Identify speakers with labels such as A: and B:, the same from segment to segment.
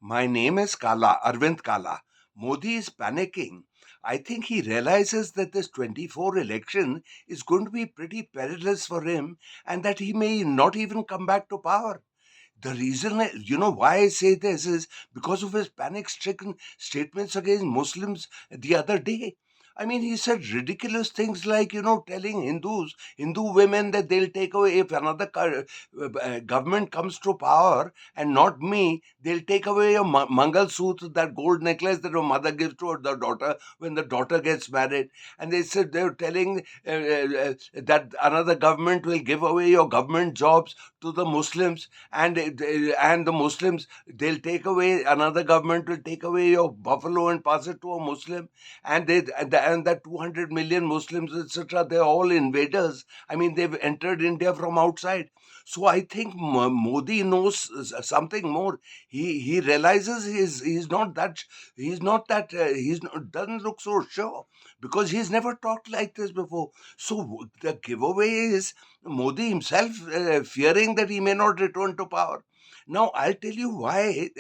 A: My name is Arvind Kala. Modi is panicking. I think he realizes that this 24 election is going to be pretty perilous for him and that he may not even come back to power. The reason, why I say this is because of his panic stricken statements against Muslims the other day. I mean, he said ridiculous things like, telling Hindu women that they'll take away if another government comes to power and not me, they'll take away your Mangal Sutra, that gold necklace that your mother gives to her daughter when the daughter gets married. And they said they were telling that another government will give away your government jobs to the Muslims, and the Muslims, they'll take away, another government will take away your buffalo and pass it to a Muslim, and that 200 million Muslims, etc., they're all invaders. I mean, they've entered India from outside. So I think Modi knows something more. He realizes he's not, doesn't look so sure because he's never talked like this before. So the giveaway is Modi himself fearing that he may not return to power. Now, I'll tell you why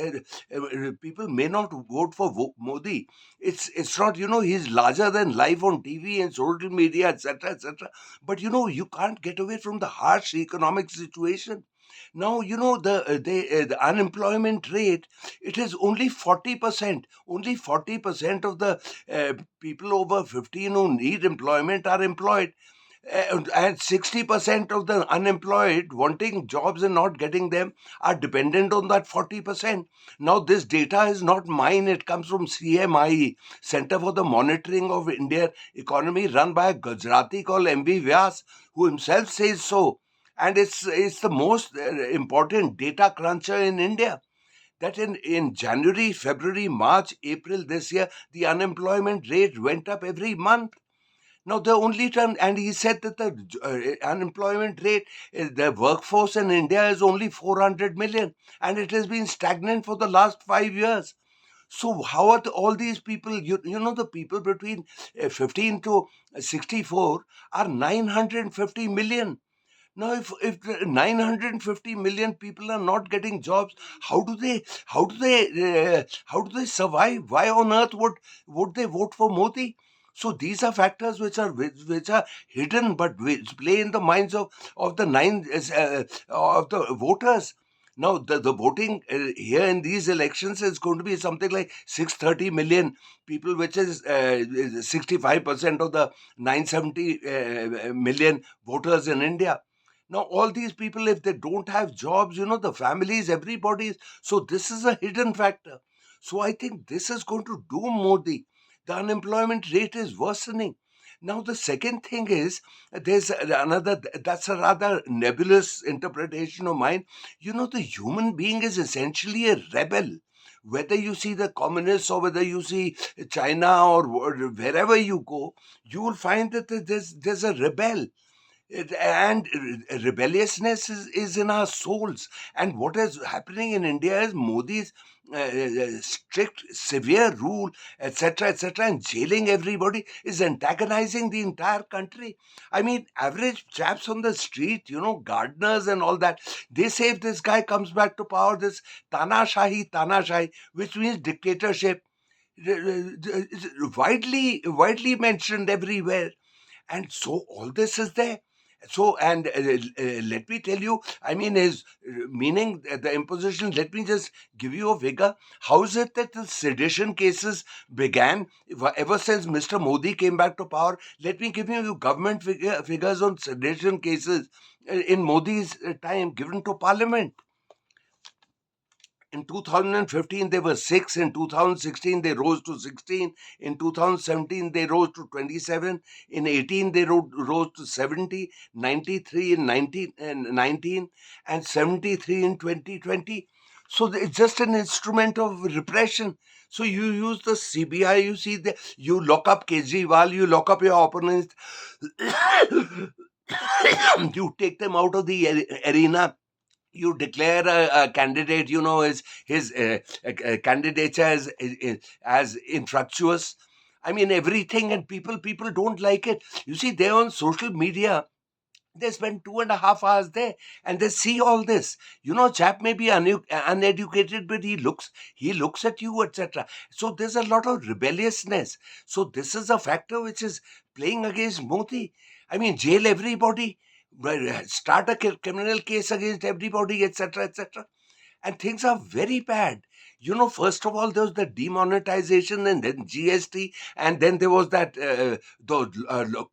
A: people may not vote for Modi. It's not, he's larger than life on TV and social media, etc., etc. But, you can't get away from the harsh economic situation. Now, the unemployment rate, it is only 40%. Only 40% of the people over 15 who need employment are employed, and 60% of the unemployed wanting jobs and not getting them are dependent on that 40%. Now, this data is not mine. It comes from CMI, Center for the Monitoring of India Economy, run by a Gujarati called MV Vyas, who himself says so. And it's the most important data cruncher in India, that in January, February, March, April this year, the unemployment rate went up every month. Now, the only time, and he said that the unemployment rate, the workforce in India is only 400 million, and it has been stagnant for the last 5 years. So, how are all these people, the people between 15 to 64 are 950 million. Now, if the 950 million people are not getting jobs, how do they survive? Why on earth would they vote for Modi? So these are factors which are hidden, but which play in the minds of the of the voters. Now, the voting here in these elections is going to be something like 630 million people, which is 65% of the 970 million voters in India. Now, all these people, if they don't have jobs, the families, everybody's. So, this is a hidden factor. So, I think this is going to doom Modi. The unemployment rate is worsening. Now, the second thing is there's another, that's a rather nebulous interpretation of mine. The human being is essentially a rebel. Whether you see the communists or whether you see China or wherever you go, you will find that there's a rebel. And rebelliousness is in our souls. And what is happening in India is Modi's strict, severe rule, etc., etc., and jailing everybody is antagonizing the entire country. I mean, average chaps on the street, gardeners and all that, they say if this guy comes back to power, this Tanashahi, which means dictatorship, is widely mentioned everywhere. And so all this is there. So, and let me tell you, I mean, his meaning, the imposition, let me just give you a figure. How is it that the sedition cases began ever since Mr. Modi came back to power? Let me give you government figures on sedition cases in Modi's time given to parliament. In 2015, there were 6. In 2016, they rose to 16. In 2017, they rose to 27. In 18, they rose to 70, 93 in 19, and 73 in 2020. So it's just an instrument of repression. So you use the CBI, you lock up Kejriwal, you lock up your opponents, you take them out of the arena, you declare a candidate, his candidature as infructuous. I mean, everything, and people don't like it. You see, they're on social media. They spend 2.5 hours there, and they see all this. Chap may be uneducated, but he looks at you, etc. So there's a lot of rebelliousness. So this is a factor which is playing against Modi. I mean, jail everybody, start a criminal case against everybody, etc., etc. And things are very bad. First of all, there was the demonetization, and then GST, and then there was that the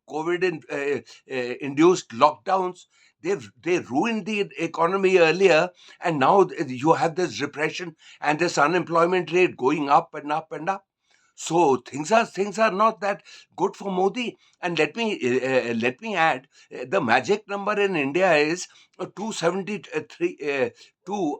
A: COVID induced lockdowns. They ruined the economy earlier, and now you have this repression and this unemployment rate going up and up and up. So things are not that good for Modi. And let me add, the magic number in India is 273.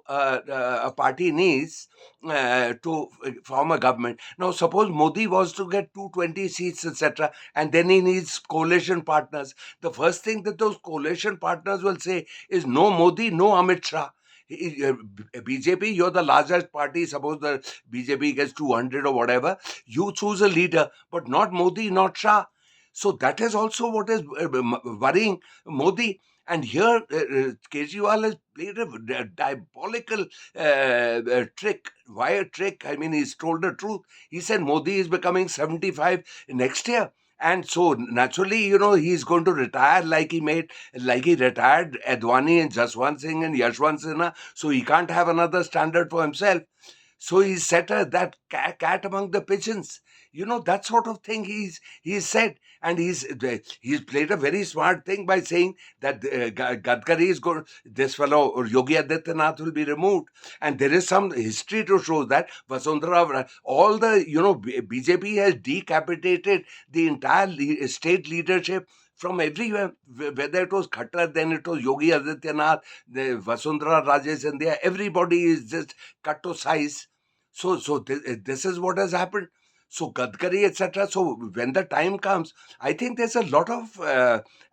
A: A party needs to form a government. Now, suppose Modi was to get 220 seats, etc., and then he needs coalition partners. The first thing that those coalition partners will say is, no Modi, no Amit Shah. BJP, you're the largest party. Suppose the BJP gets 200 or whatever, you choose a leader, but not Modi, not Shah. So that is also what is worrying Modi. And here, Kejriwal has played a diabolical trick. Why a trick? I mean, he's told the truth. He said Modi is becoming 75 next year. And so naturally, he's going to retire like he retired Advani and Jaswant Singh and Yashwant Sinha. So he can't have another standard for himself. So he set that cat among the pigeons. That sort of thing he's said. And he's played a very smart thing by saying that Gadkari is going, this fellow or Yogi Adityanath will be removed. And there is some history to show that Vasundhara, all the, BJP has decapitated the entire state leadership from everywhere, whether it was Khattar, then it was Yogi Adityanath, the Vasundhara Raje Scindia, everybody is just cut to size. So this is what has happened. So Gadkari, etc. So when the time comes, I think there's a lot of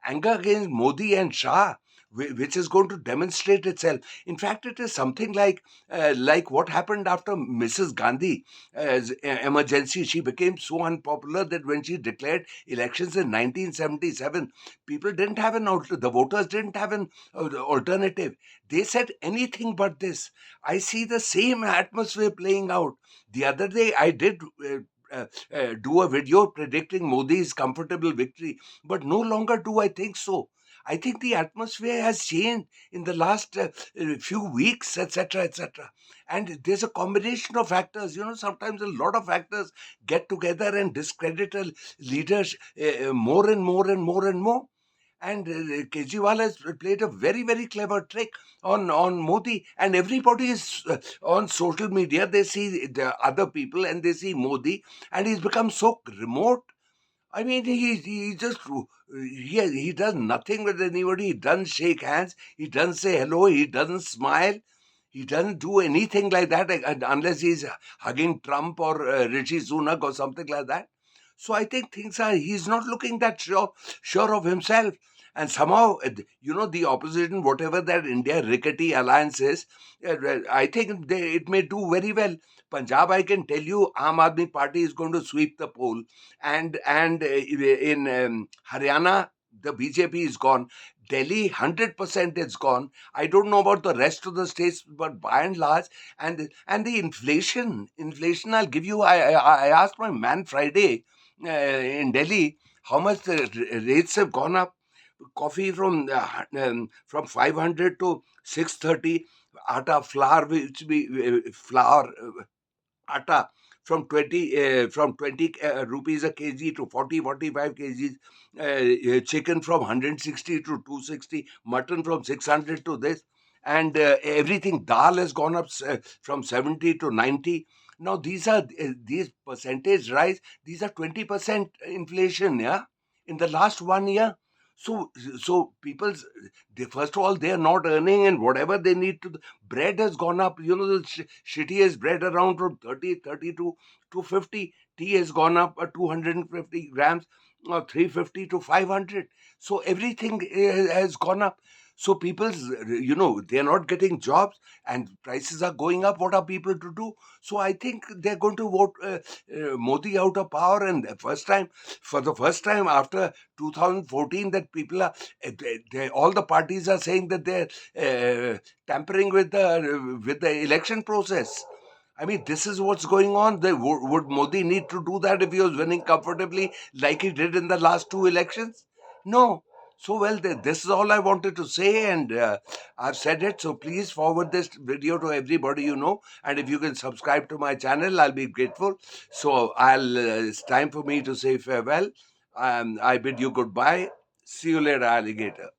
A: anger against Modi and Shah, which is going to demonstrate itself. In fact, it is something like what happened after Mrs. Gandhi emergency. She became so unpopular that when she declared elections in 1977, people didn't have an alternative. The voters didn't have an alternative. They said anything but this. I see the same atmosphere playing out. The other day, I did do a video predicting Modi's comfortable victory, but no longer do I think so. I think the atmosphere has changed in the last few weeks, etc., etc. And there's a combination of factors. Sometimes a lot of factors get together and discredit a leader more and more and more and more. And Kejriwal has played a very, very clever trick on Modi, and everybody is on social media. They see the other people and they see Modi, and he's become so remote. I mean, he just he does nothing with anybody. He doesn't shake hands. He doesn't say hello. He doesn't smile. He doesn't do anything like that unless he's hugging Trump or Rishi Sunak or something like that. So I think he's not looking that sure of himself. And somehow, the opposition, whatever that India rickety alliance is, I think it may do very well. Punjab, I can tell you, Aam Aadmi Party is going to sweep the poll, and in Haryana, the BJP is gone. Delhi, 100% is gone. I don't know about the rest of the states, but by and large, and the inflation. I'll give you. I asked my man Friday in Delhi how much the rates have gone up. Coffee from 500 to 630. Atta flour, which be flour atta from 20 rupees a kg to 40 45 kgs, chicken from 160 to 260, mutton from 600 to this, and everything, dal has gone up from 70 to 90. Now these percentage rise, these are 20% inflation, yeah, in the last 1 year. So people, first of all, they are not earning, and whatever they need to, bread has gone up. The shittiest bread around from 30 to 250. Tea has gone up 250 grams, or 350 to 500. So everything has gone up. So people's, they're not getting jobs and prices are going up. What are people to do? So I think they're going to vote Modi out of power. And for the first time after 2014, that people are, all the parties are saying that they're tampering with the election process. I mean, this is what's going on. Would Modi need to do that if he was winning comfortably like he did in the last two elections? No. So, well, this is all I wanted to say, and I've said it. So, please forward this video to everybody you know. And if you can subscribe to my channel, I'll be grateful. So, it's time for me to say farewell. I bid you goodbye. See you later, alligator.